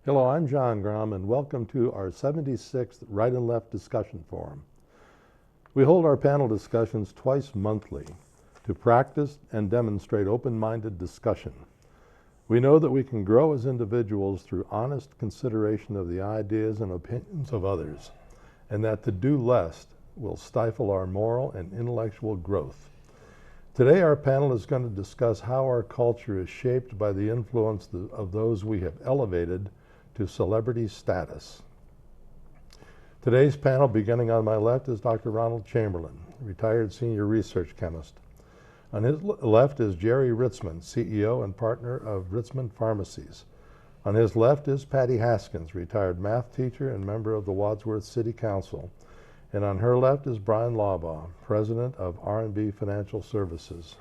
Hello, I'm John Grom, and welcome to our 76th Right and Left Discussion Forum. We hold our panel discussions twice monthly to practice and demonstrate open-minded discussion. We know that we can grow as individuals through honest consideration of the ideas and opinions of others, and that to do less will stifle our moral and intellectual growth. Today, our panel is going to discuss how our culture is shaped by the influence of those we have elevated to celebrity status. Today's panel, beginning on my left, is Dr. Ronald Chamberlin, retired senior research chemist. On his left is Jerry Ritzman, CEO and partner of Ritzman Pharmacies. On his left is Patty Haskins, retired math teacher and member of the Wadsworth City Council. And on her left is Bryan Laubaugh, president of R&B Financial Services.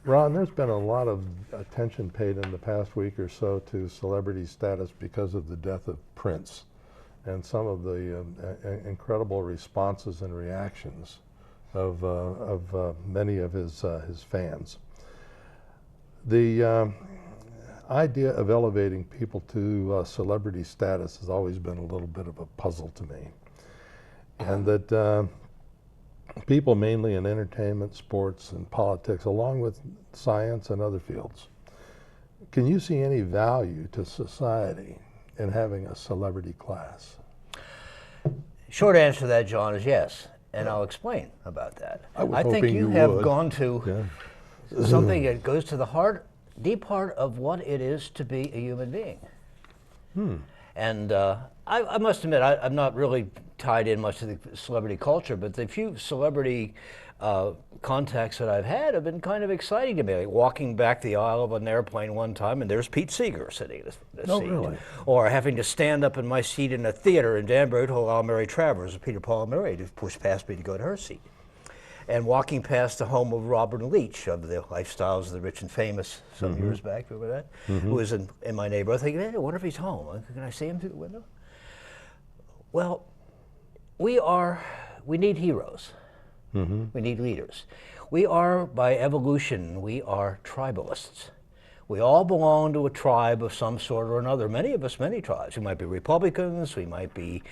Ron, there's been a lot of attention paid in the past week or so to celebrity status because of the death of Prince and some of the incredible responses and reactions of many of his fans. The idea of elevating people to celebrity status has always been a little bit of a puzzle to me, and that people mainly in entertainment, sports, and politics, along with science and other fields. Can you see any value to society in having a celebrity class? Short answer to that, John, is yes, and I'll explain about that. I think you have would. gone to something that goes to the heart, deep heart of what it is to be a human being. And I must admit, I'm not really tied in much to the celebrity culture, but the few celebrity contacts that I've had have been kind of exciting to me. Like walking back the aisle of an airplane one time, and there's Pete Seeger sitting in the seat. Really? Or having to stand up in my seat in a theater in Danbury to allow Mary Travers, Peter Paul and Mary, to push past me to go to her seat. And walking past the home of Robert Leach of the Lifestyles of the Rich and Famous some years back, remember that? Who was in my neighborhood, thinking, hey, I wonder if he's home. Can I see him through the window? Well, we need heroes. We need leaders. We are, by evolution, we are tribalists. We all belong to a tribe of some sort or another. Many of us, many tribes. We might be Republicans, we might be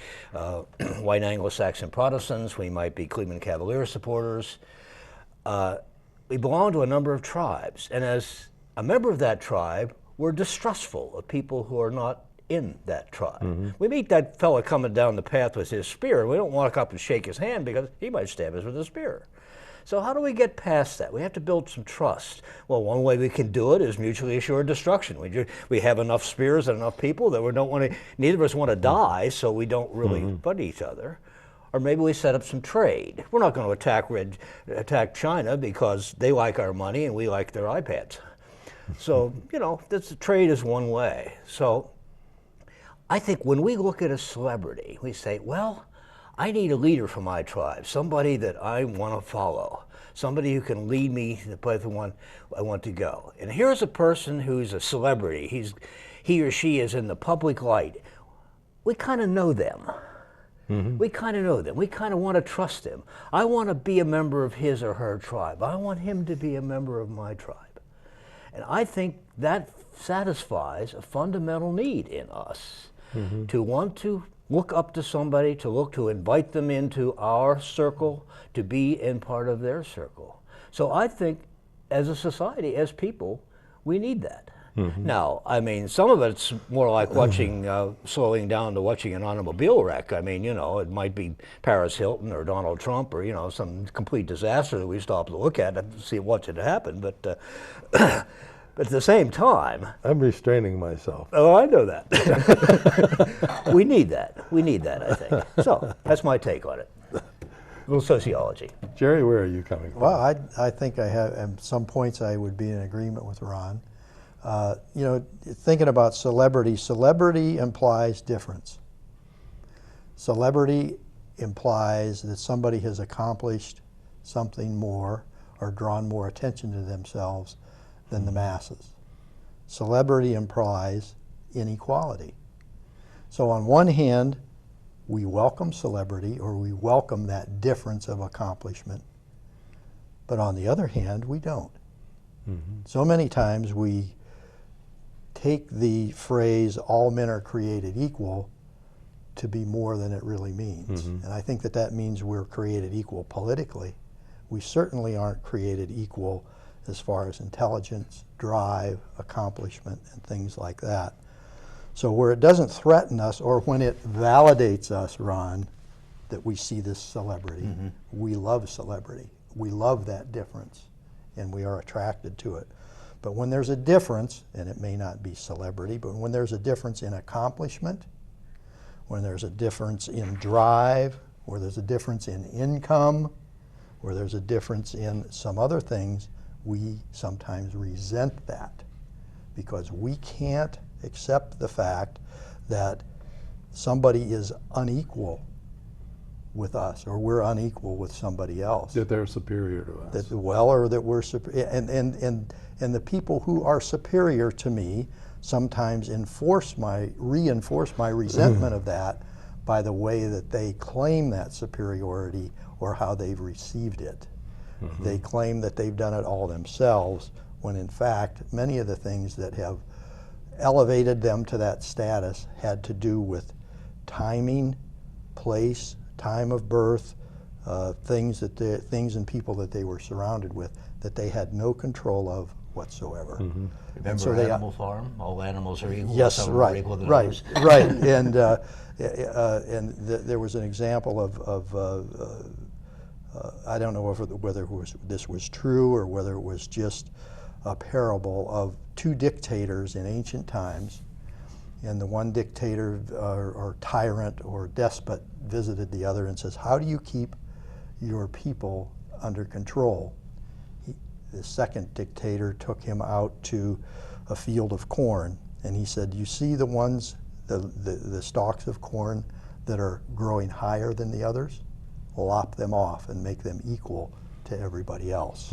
white Anglo-Saxon Protestants, we might be Cleveland Cavaliers supporters. We belong to a number of tribes, and as a member of that tribe, we're distrustful of people who are not in that tribe. We meet that fellow coming down the path with his spear, and we don't walk up and shake his hand because he might stab us with a spear. So how do we get past that? We have to build some trust. Well, one way we can do it is mutually assured destruction. We have enough spears and enough people that we don't want to, neither of us want to die, so we don't really fight each other. Or maybe we set up some trade. We're not going to attack China because they like our money and we like their iPads. So, this trade is one way. So I think when we look at a celebrity, we say, well, I need a leader for my tribe, somebody that I want to follow, somebody who can lead me to the place I want to go. And here's a person who's a celebrity. He or she is in the public light. We kind of know them. We kind of know them. We kind of want to trust them. I want to be a member of his or her tribe. I want him to be a member of my tribe. And I think that satisfies a fundamental need in us to want to look up to somebody, to invite them into our circle, to be in part of their circle. So I think as a society, as people, we need that. Now, I mean, some of it's more like watching, slowing down to watching an automobile wreck. I mean, it might be Paris Hilton or Donald Trump or, some complete disaster that we stop to look at and see what's to happen. But but at the same time... I'm restraining myself. Oh, I know that. We need that. We need that, I think. So that's my take on it. A little sociology. Jerry, where are you coming from? Well, I think I have, at some points I would be in agreement with Ron. Thinking about celebrity implies difference. Celebrity implies that somebody has accomplished something more or drawn more attention to themselves than the masses. Celebrity implies inequality. So on one hand, we welcome celebrity, or we welcome that difference of accomplishment. But on the other hand, we don't. So many times we take the phrase all men are created equal to be more than it really means. And I think that means we're created equal politically. We certainly aren't created equal as far as intelligence, drive, accomplishment, and things like that. So where it doesn't threaten us, or when it validates us, Ron, that we see this celebrity, we love celebrity. We love that difference, and we are attracted to it. But when there's a difference, and it may not be celebrity, but when there's a difference in accomplishment, when there's a difference in drive, where there's a difference in income, where there's a difference in some other things, we sometimes resent that because we can't accept the fact that somebody is unequal with us, or we're unequal with somebody else. That they're superior to us. Or that we're superior. And the people who are superior to me sometimes reinforce my resentment of that by the way that they claim that superiority or how they've received it. They claim that they've done it all themselves, when in fact many of the things that have elevated them to that status had to do with timing, place, time of birth, things and people that they were surrounded with that they had no control of whatsoever. Remember so Animal Farm? All animals are equal. Yes, some right, are equal to right, others. right. And there was an example of I don't know whether this was true or whether it was just a parable of two dictators in ancient times. And the one dictator or tyrant or despot visited the other and says, "How do you keep your people under control?" The second dictator took him out to a field of corn, and he said, "You see the ones, the stalks of corn that are growing higher than the others? Lop them off and make them equal to everybody else.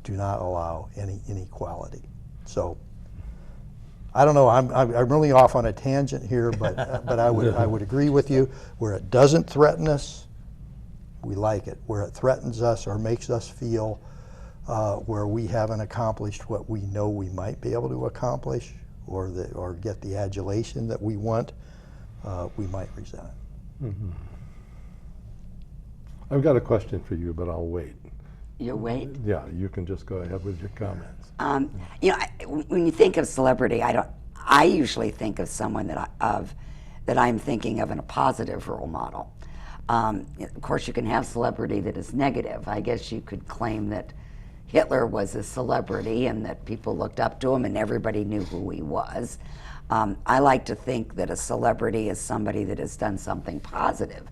Do not allow any inequality." So I don't know. I'm really off on a tangent here, but I would agree with you. Where it doesn't threaten us, we like it. Where it threatens us or makes us feel where we haven't accomplished what we know we might be able to accomplish, or get the adulation that we want, we might resent it. I've got a question for you, but I'll wait. You wait. Yeah, you can just go ahead with your comments. When you think of celebrity, I usually think of someone that I'm thinking of in a positive role model. Of course, you can have celebrity that is negative. I guess you could claim that Hitler was a celebrity and that people looked up to him and everybody knew who he was. I like to think that a celebrity is somebody that has done something positive.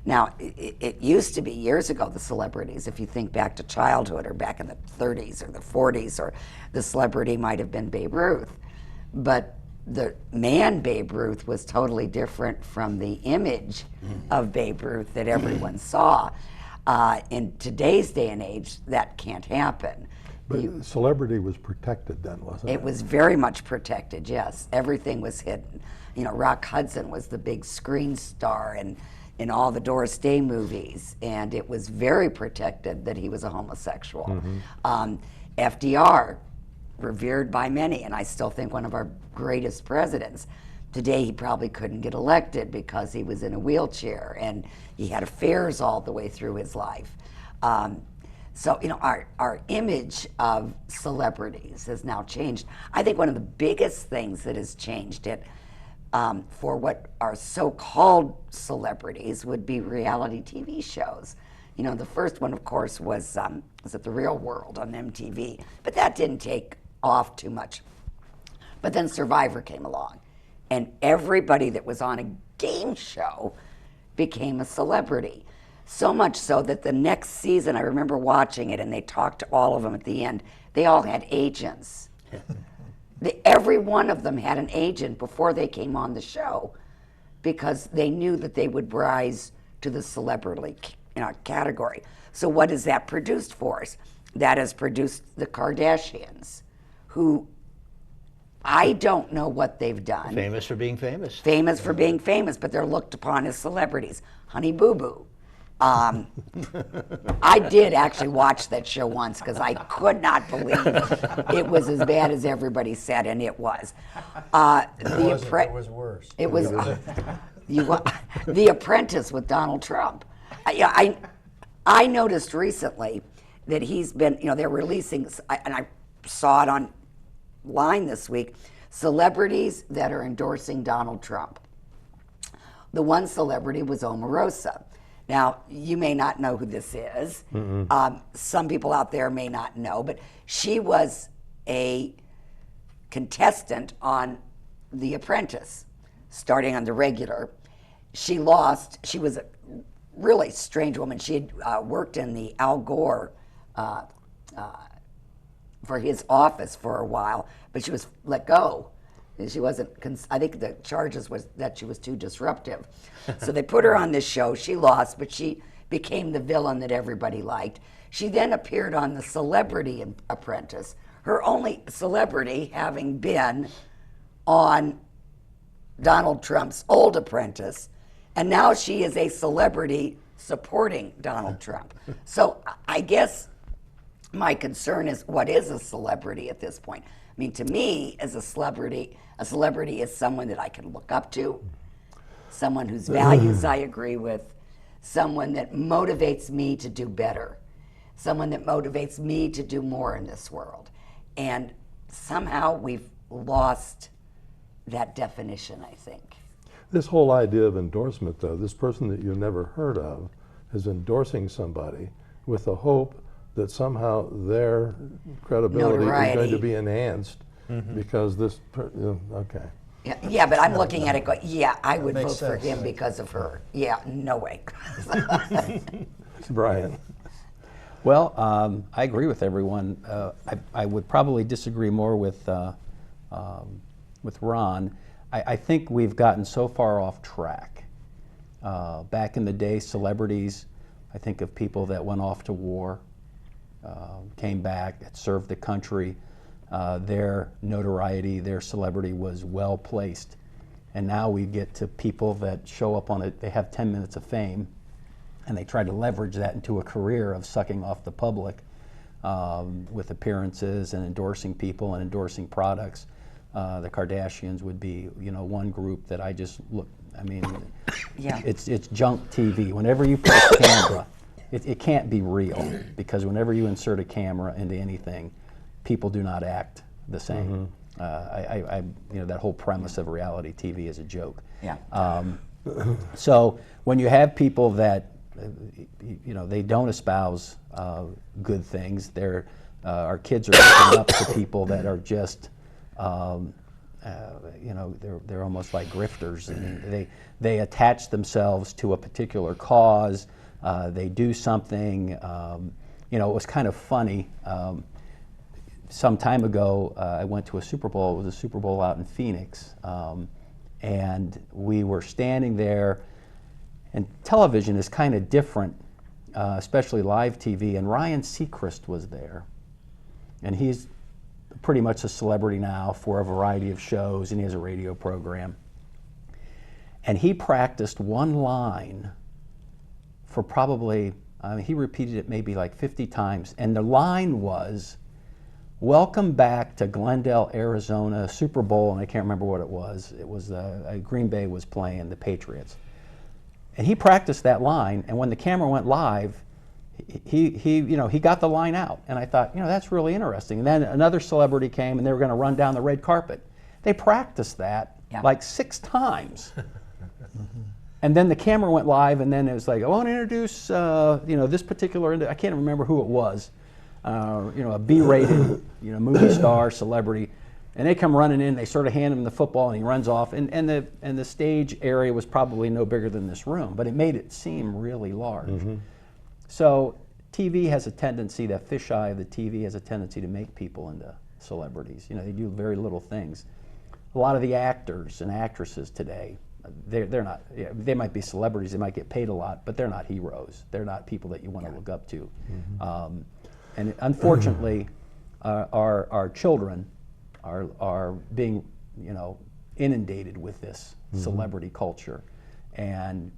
Now, it used to be years ago, the celebrities, if you think back to childhood or back in the 30s or the 40s, or the celebrity might have been Babe Ruth. But the man Babe Ruth was totally different from the image of Babe Ruth that everyone saw. In today's day and age, that can't happen. But celebrity was protected then, wasn't it? It was very much protected, yes. Everything was hidden. Rock Hudson was the big screen star in all the Doris Day movies, and it was very protected that he was a homosexual. FDR, revered by many, and I still think one of our greatest presidents. Today he probably couldn't get elected because he was in a wheelchair and he had affairs all the way through his life. So our image of celebrities has now changed. I think one of the biggest things that has changed it for what are so-called celebrities would be reality TV shows. The first one, of course, was it The Real World on MTV, but that didn't take off too much. But then Survivor came along, and everybody that was on a game show became a celebrity. So much so that the next season, I remember watching it, and they talked to all of them at the end. They all had agents. Every one of them had an agent before they came on the show, because they knew that they would rise to the celebrity category. So what has that produced for us? That has produced the Kardashians, who I don't know what they've done. Famous for being famous. Famous for being famous, but they're looked upon as celebrities. Honey Boo Boo, I did actually watch that show once because I could not believe it was as bad as everybody said, and it was. It was worse. It was The Apprentice with Donald Trump. I noticed recently that he's been, they're releasing, and I saw it online this week, celebrities that are endorsing Donald Trump. The one celebrity was Omarosa. Now, you may not know who this is. Some people out there may not know, but she was a contestant on The Apprentice, starting on the regular. She lost. She was a really strange woman. She had worked in the Al Gore for his office for a while, but she was let go. She wasn't, I think the charges was that she was too disruptive. So they put her on this show. She lost, but she became the villain that everybody liked. She then appeared on the Celebrity Apprentice, her only celebrity having been on Donald Trump's old apprentice, and now she is a celebrity supporting Donald Trump. So I guess my concern is, what is a celebrity at this point? I mean, to me, as a celebrity is someone that I can look up to, someone whose values I agree with, someone that motivates me to do better, someone that motivates me to do more in this world. And somehow we've lost that definition, I think. This whole idea of endorsement, though, this person that you've never heard of is endorsing somebody with the hope that somehow their credibility Notoriety. is going to be enhanced because this, okay. Yeah, but I'm looking at it going, yeah, I would vote makes for sense. him because of her. Yeah, no way. Brian. Well, I agree with everyone. I would probably disagree more with Ron. I think we've gotten so far off track. Back in the day, celebrities, I think of people that went off to war, came back, served the country. Their notoriety, their celebrity was well placed. And now we get to people that show up on it, they have 10 minutes of fame, and they try to leverage that into a career of sucking off the public with appearances and endorsing people and endorsing products. The Kardashians would be, one group that I just look, I mean, Yeah. it's junk TV. Whenever you put a camera, it can't be real, because whenever you insert a camera into anything, people do not act the same. That whole premise of reality TV is a joke. Yeah. So when you have people that, they don't espouse good things, our kids are looking up to people that are just, they're almost like grifters. I mean, they attach themselves to a particular cause. They do something. It was kind of funny. Some time ago, I went to a Super Bowl. It was a Super Bowl out in Phoenix, and we were standing there. And television is kind of different, especially live TV. And Ryan Seacrest was there, and he's pretty much a celebrity now for a variety of shows, and he has a radio program. And he practiced one line for probably, he repeated it maybe like 50 times, and the line was, "Welcome back to Glendale, Arizona, Super Bowl," and I can't remember what it was. It was Green Bay was playing the Patriots. And he practiced that line, and when the camera went live, he got the line out. And I thought, that's really interesting. And then another celebrity came, and they were going to run down the red carpet. They practiced that like 6 times. And then the camera went live, and then it was like, I want to introduce, this particular, I can't remember who it was, a B-rated, movie star, celebrity. And they come running in, they sort of hand him the football, and he runs off. And the stage area was probably no bigger than this room, but it made it seem really large. So TV has a tendency, that fisheye of the TV has a tendency to make people into celebrities. They do very little things. A lot of the actors and actresses today, they're not, they might be celebrities, they might get paid a lot, but they're not heroes. They're not people that you want to look up to. And unfortunately, our children are being, inundated with this celebrity culture. And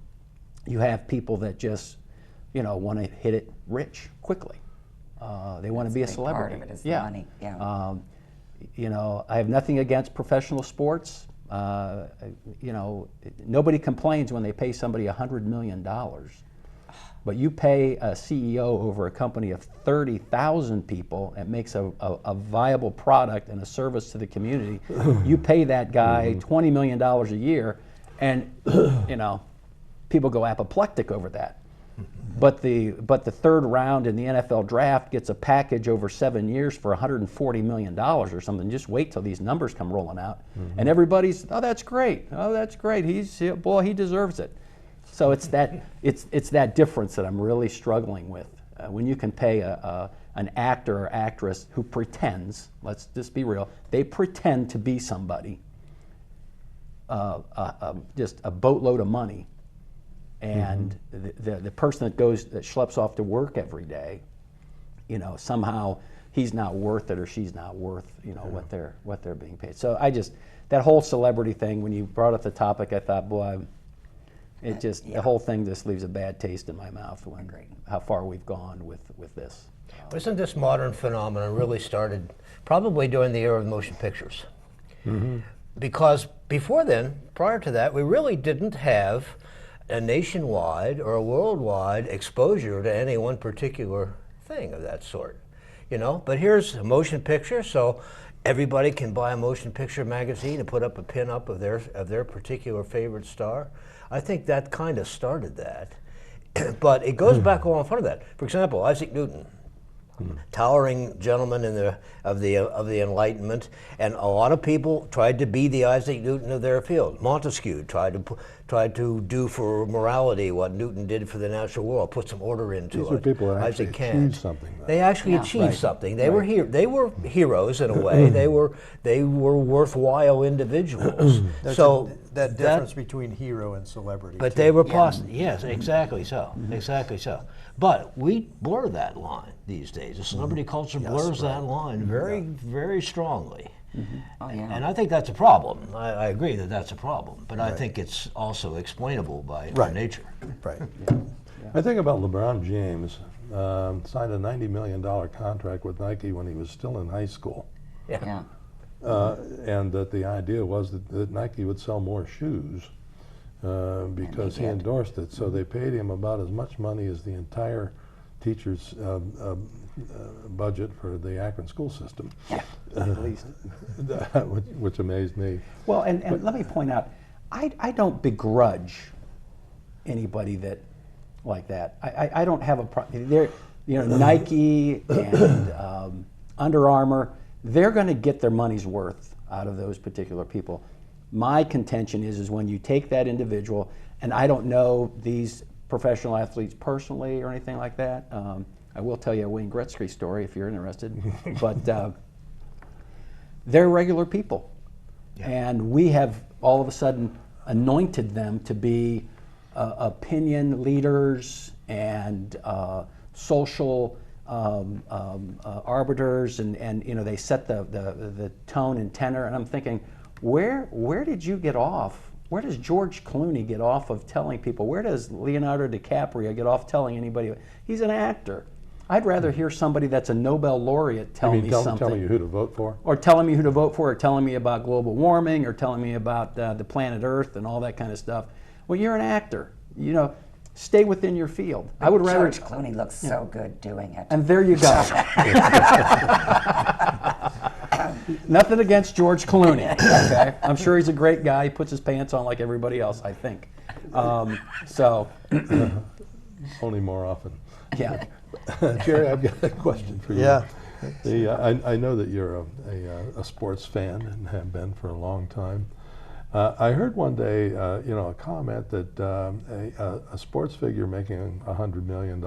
you have people that just want to hit it rich quickly. They want to be a celebrity. Part of it is the money. Yeah. I have nothing against professional sports. Nobody complains when they pay somebody $100 million. But you pay a CEO over a company of 30,000 people and makes a viable product and a service to the community. You pay that guy $20 million a year, and people go apoplectic over that. But the third round in the NFL draft gets a package over 7 years for $140 million or something. Just wait till these numbers come rolling out, and everybody's, oh, that's great. Oh, that's great. He deserves it. So it's that difference that I'm really struggling with. When you can pay an actor or actress who pretends, let's just be real, they pretend to be somebody, just a boatload of money, and the person that schleps off to work every day, somehow he's not worth it or she's not worth what they're being paid. So that whole celebrity thing, when you brought up the topic, I thought, boy, the whole thing just leaves a bad taste in my mouth when how far we've gone with this. Isn't this modern phenomenon really started probably during the era of motion pictures? Because before then, prior to that, we really didn't have a nationwide or a worldwide exposure to any one particular thing of that sort. But here's a motion picture, so everybody can buy a motion picture magazine and put up a pin-up of their particular favorite star. I think that kind of started that. But it goes back all in front of that. For example, Isaac Newton, towering gentleman of the Enlightenment, and a lot of people tried to be the Isaac Newton of their field. Montesquieu tried to do for morality what Newton did for the natural world, put some order into it. These are people who actually Isaac Kant. achieved something. Though. They actually achieved something. They were heroes in a way. They were worthwhile individuals. So that difference between hero and celebrity. But they were possible. Yes, exactly so. Exactly so. But we blur that line these days. The celebrity culture blurs that line very, very strongly. Oh, yeah. And I think that's a problem. I agree that that's a problem. But I think it's also explainable by our nature. Right. I think about LeBron James, signed a $90 million contract with Nike when he was still in high school. Yeah. And that the idea was that Nike would sell more shoes because he endorsed it. So they paid him about as much money as the entire teacher's budget for the Akron school system. Yeah. At least. Which amazed me. Well, and let me point out, I don't begrudge anybody that like that. I don't have a problem. Nike and Under Armour, they're going to get their money's worth out of those particular people. My contention is when you take that individual, and I don't know these professional athletes personally or anything like that. I will tell you a Wayne Gretzky story if you're interested, but they're regular people. Yeah. And we have all of a sudden anointed them to be opinion leaders and social arbiters, and they set the tone and tenor. And I'm thinking, where did you get off? Where does George Clooney get off of telling people? Where does Leonardo DiCaprio get off telling anybody? He's an actor. I'd rather hear somebody that's a Nobel laureate tell me something. Telling you who to vote for? Or telling me who to vote for, or telling me about global warming, or telling me about the planet Earth and all that kind of stuff. Well, you're an actor. Stay within your field. I would rather. George Clooney looks so good doing it. And there you go. Nothing against George Clooney. Okay, I'm sure he's a great guy. He puts his pants on like everybody else, I think. Only more often. Yeah. Jerry, I've got a question for you. Yeah. I know that you're a sports fan and have been for a long time. I heard one day, a comment that a sports figure making $100 million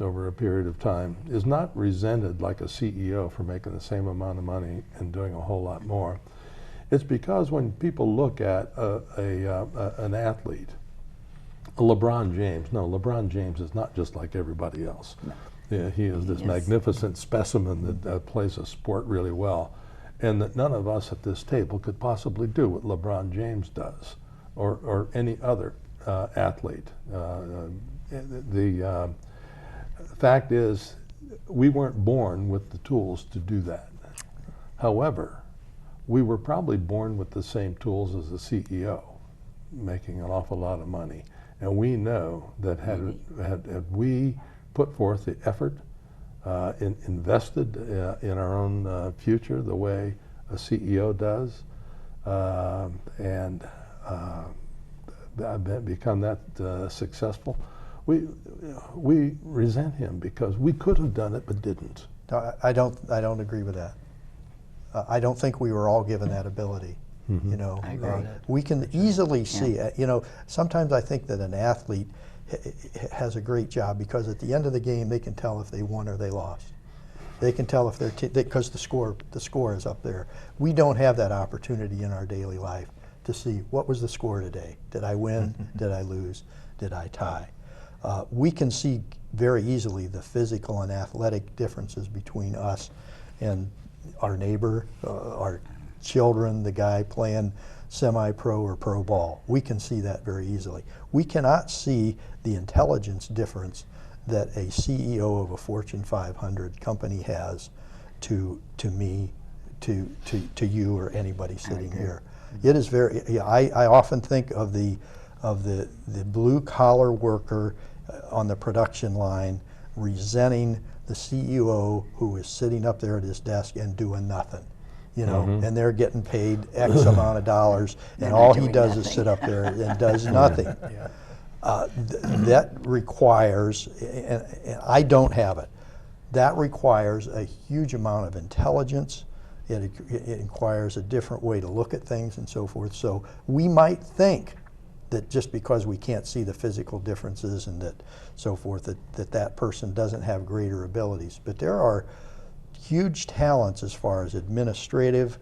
over a period of time is not resented like a CEO for making the same amount of money and doing a whole lot more. It's because when people look at an athlete, LeBron James is not just like everybody else. No. Yeah, he is this magnificent specimen that plays a sport really well, and that none of us at this table could possibly do what LeBron James does, or any other athlete, the fact is, we weren't born with the tools to do that. However, we were probably born with the same tools as the CEO, making an awful lot of money. And we know that had we put forth the effort, invested in our own future the way a CEO does, and become that successful, we resent him because we could have done it but didn't. No, I don't agree with that. I don't think we were all given that ability. Mm-hmm. You know, I agree. we can easily see. You know, sometimes I think that an athlete has a great job because at the end of the game they can tell if they won or they lost. They can tell if they're because the score is up there. We don't have that opportunity in our daily life to see what was the score today. Did I win? Did I lose? Did I tie? We can see very easily the physical and athletic differences between us and our neighbor, our children, the guy playing semi-pro or pro ball. We can see that very easily. We cannot see the intelligence difference that a CEO of a Fortune 500 company has to me, to you, or anybody sitting here. It is very. Yeah, I often think of the blue collar worker on the production line resenting the CEO who is sitting up there at his desk and doing nothing. You know, and they're getting paid X amount of dollars, and all he does is sit up there and does nothing. That requires, and I don't have it, that requires a huge amount of intelligence. It requires a different way to look at things and so forth. So we might think that just because we can't see the physical differences and that so forth, that person doesn't have greater abilities. But there are huge talents as far as administrative,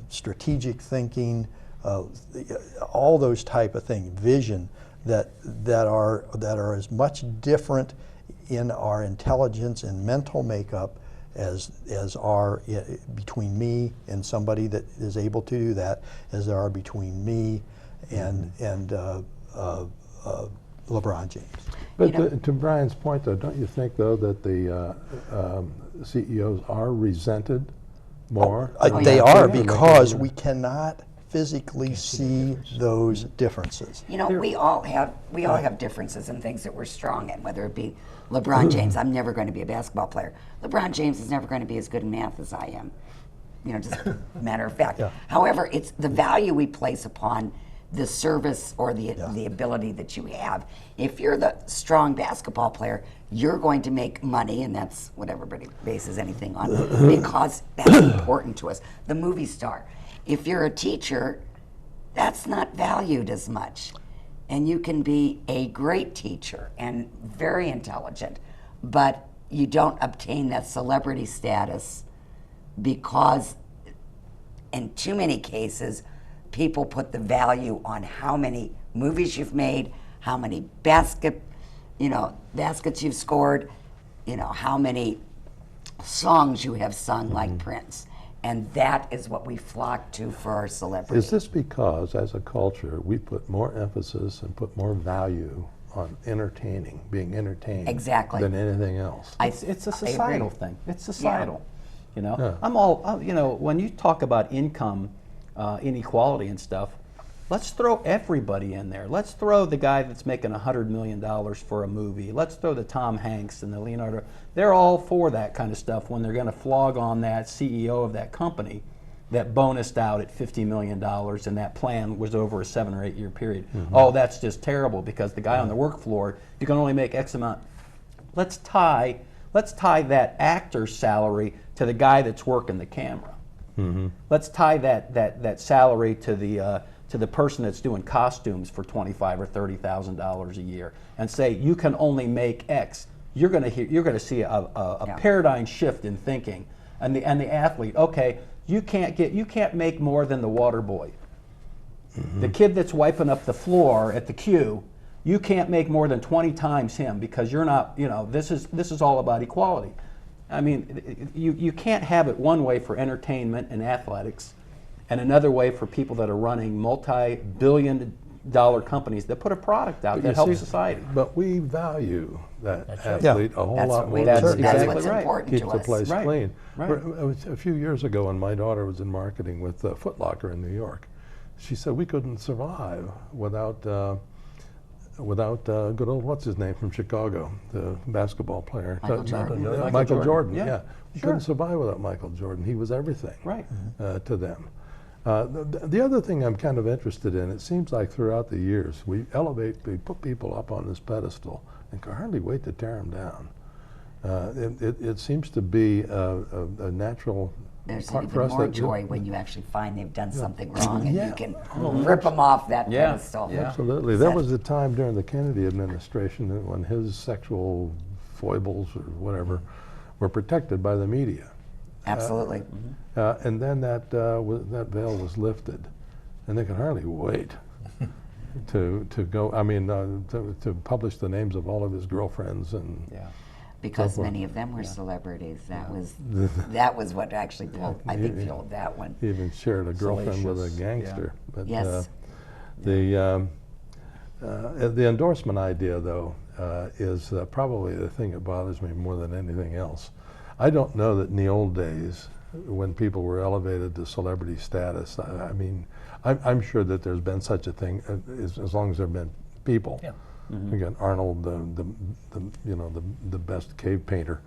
strategic thinking, all those type of things, vision, that are as much different in our intelligence and mental makeup as are between me and somebody that is able to do that, as there are between me and LeBron James. But to Brian's point, though, don't you think, though, that the CEOs are resented more? They are, because we cannot physically see those differences. You know, we all have differences in things that we're strong in, whether it be LeBron James. I'm never going to be a basketball player. LeBron James is never going to be as good in math as I am. You know, just a matter of fact. Yeah. However, it's the value we place upon the service or the ability that you have. If you're the strong basketball player, you're going to make money, and that's what everybody bases anything on, because that's important to us. The movie star. If you're a teacher, that's not valued as much. And you can be a great teacher and very intelligent, but you don't obtain that celebrity status because in too many cases, people put the value on how many movies you've made, how many baskets you've scored, how many songs you have sung like Prince. And that is what we flock to for our celebrity. Is this because, as a culture, we put more emphasis and put more value on being entertained, exactly, than anything else? It's a societal thing. It's societal. Yeah. I'm all, when you talk about income inequality and stuff, let's throw everybody in there. Let's throw the guy that's making $100 million for a movie. Let's throw the Tom Hanks and the Leonardo. They're all for that kind of stuff when they're going to flog on that CEO of that company that bonused out at $50 million and that plan was over a 7 or 8 year period. Oh, that's just terrible because the guy on the work floor, you can only make X amount. Let's tie that actor's salary to the guy that's working the camera. Let's tie that salary to the person that's doing costumes for $25,000 or $30,000 a year, and say you can only make X. You're going to see a paradigm shift in thinking, and the athlete. Okay, you can't make more than the water boy. The kid that's wiping up the floor at the queue, you can't make more than 20 times him because you're not. This is all about equality. I mean, you can't have it one way for entertainment and athletics, and another way for people that are running multi-billion dollar companies that put a product out But that you helps see, society. But we value that right. athlete a whole That's lot what more we That's than That's exactly what's right. important keeps to the us. place Right, clean. right. It was a few years ago when my daughter was in marketing with Foot Locker in New York. She said we couldn't survive without good old what's his name from Chicago, the basketball player. Michael Jordan. Yeah, Michael Michael Jordan. Jordan. Yeah, Yeah, we sure. couldn't survive without Michael Jordan. He was everything. Right. To them. The other thing I'm kind of interested in, it seems like throughout the years, we put people up on this pedestal and can hardly wait to tear them down. It seems to be a natural There's part even for us. more that- joy when you actually find they've done something wrong and Yeah. you can rip them off that Yeah. pedestal. Yeah. Absolutely. There was a time during the Kennedy administration when his sexual foibles or whatever were protected by the media. Absolutely. And then that veil was lifted, and they could hardly wait to go. I mean, to publish the names of all of his girlfriends and. Yeah. Because So forth. many of them were celebrities. That was what actually fueled that one. He even shared a girlfriend with a Salacious, gangster. yeah. But Yes. the endorsement idea, though, is probably the thing that bothers me more than anything else. I don't know that in the old days, when people were elevated to celebrity status, I mean, I'm sure that there's been such a thing as long as there have been people. Yeah. Again, Arnold, the best cave painter,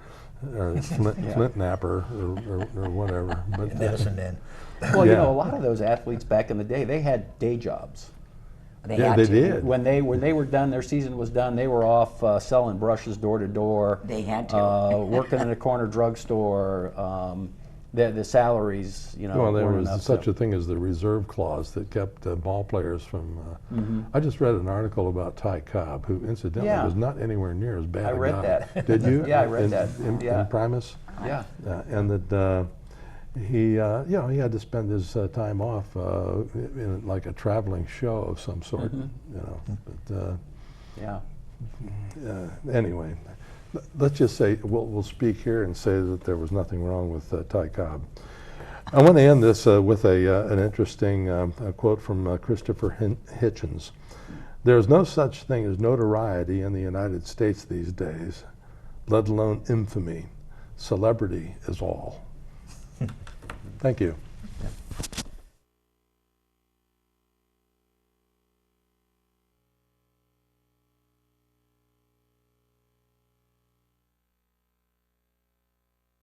or Flint Napper, or whatever. But Medicine Man. Well, you Yeah. know, a lot of those athletes back in the day, they had day jobs. They yeah, had they to. did. When they were done, their season was done. They were off selling brushes door to door. They had to. Working in a corner drugstore. The salaries, you know. Well, there weren't was enough such to- a thing as the reserve clause that kept ball players from. I just read an article about Ty Cobb, who incidentally Yeah. was not anywhere near as bad I a read guy. that. Did you? Yeah, I read that. In Primus, Yeah. and that he had to spend his time off in like a traveling show of some sort. You know, but Yeah. anyway. Let's just say, we'll speak here and say that there was nothing wrong with Ty Cobb. I want to end this with an interesting quote from Christopher Hitchens. There's no such thing as notoriety in the United States these days, let alone infamy. Celebrity is all. Thank you.